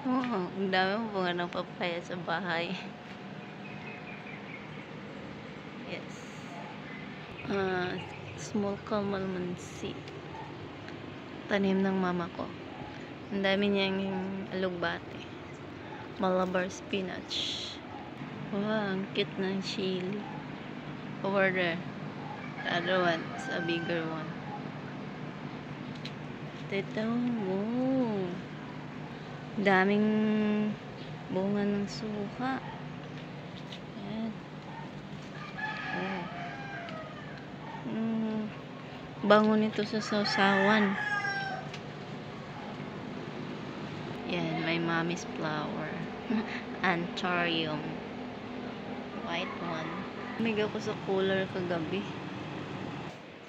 Oh, ang dami mo bunga ng papaya sa bahay. Yes. Small calamansi. Tanim ng mama ko. Ang dami niyang alugbate. Malabar spinach. Wow, ang cute ng chili. Over there. The other one is a bigger one. Ito mo. Daming bunga ng suka. Ayan. Oh. Bango nito sa sausawan. Yan, may mommy's flower. Anthurium. White one. Miga ko sa cooler kagabi.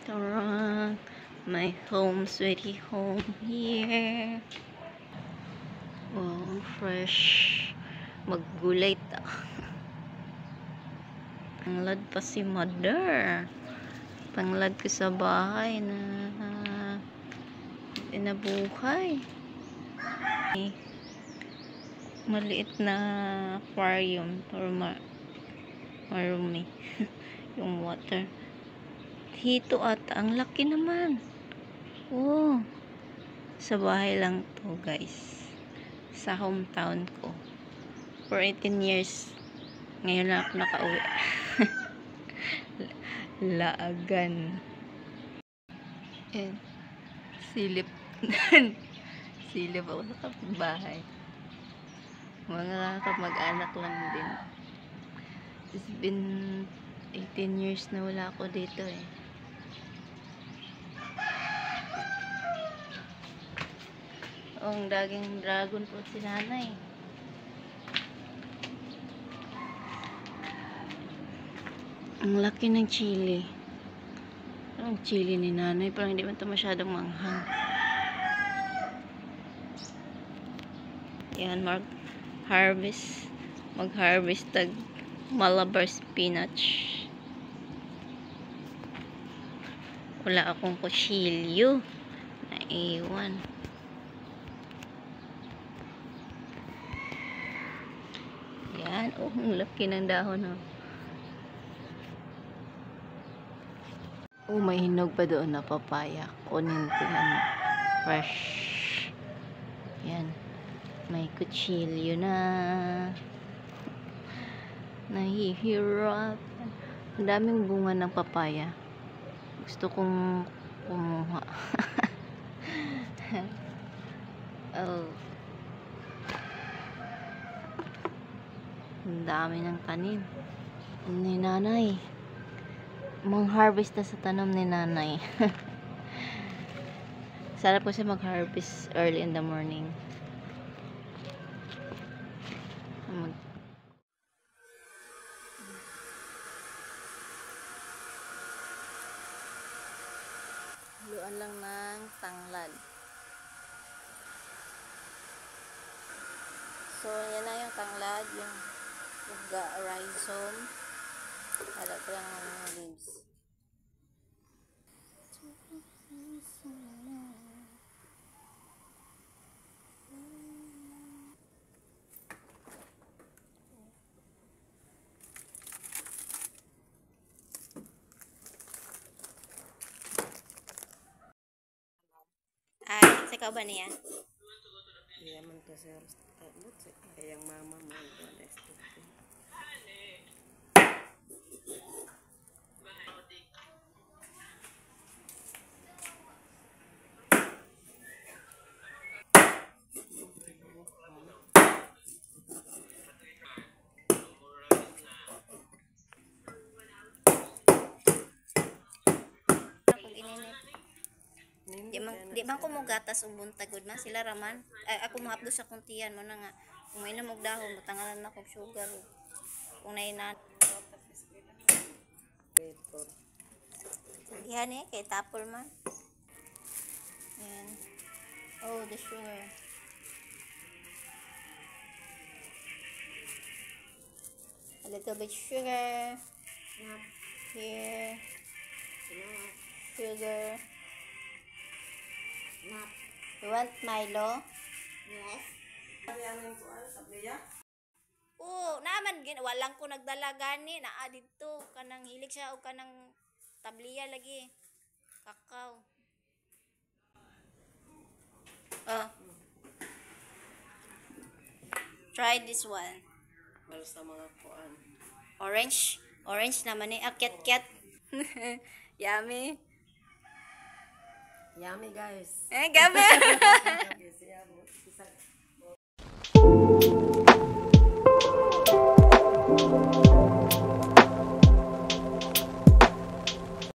Tarang! My home, sweetie home here. Wow, fresh. Maggulay ta. Panglad pa si mother. Panglad ko sa bahay na inabuhay. Maliit na aquarium or marumi yung water. Hito ata. Ang laki naman. Oh. Sa bahay lang to, guys. Sa hometown ko. For 18 years. Ngayon lang ako nakauwi. Laagan. And silip. Silip ako sa kapitbahay. Mga kamag-anak lang din. It's been 18 years na wala ako dito eh. Ang daging dragon fruit si nanay. Ang laki ng chili. Ang chili ni nanay, parang hindi man ito masyadong manghang. Yan, mag-harvest tag Malabar spinach. Wala akong kutsilyo na iwan. Yan, oh, ang laki ng dahon, oh. Oh, may hinog pa doon na papaya. Kunin ko yan. Fresh. Yan. May kutsilyo na. Nahihirap. Ang daming bunga ng papaya. Gusto kong kumuha. Oh. Ang dami ng tanim. Ni nanay. Mang-harvest na sa tanom ni nanay. Sarap ko siya mag-harvest early in the morning. Luan lang ng tanglad. So, yan na yung tanglad, yung rhizome. Hala ko lang ng mga leaves. Ay, sa ba niya? Iya man kasi yang mama mo next. Di man ko mo gatas og buntag gud man sila raman. Ay, ako mahapdo sa kuntiyan mo na nga. Kung may namog dahon, matangalan na kog sugar. Kung nainan. Paper. Yan eh, kay tapol man. Yan. Oh, the sugar. A little bit sugar. Here. Sugar. You want Milo? Yes. Ano yung kuan? Sabliya? Oo, naman walang ko nagdala gani naa didto kanang hilig siya og kanang tabliya lagi. Kakao. Oh. Try this one. Para sa mga kuan. Orange. Orange naman eh. Ah, ket. Yummy. Yummy guys. Eh, gabi. Yes, yeah.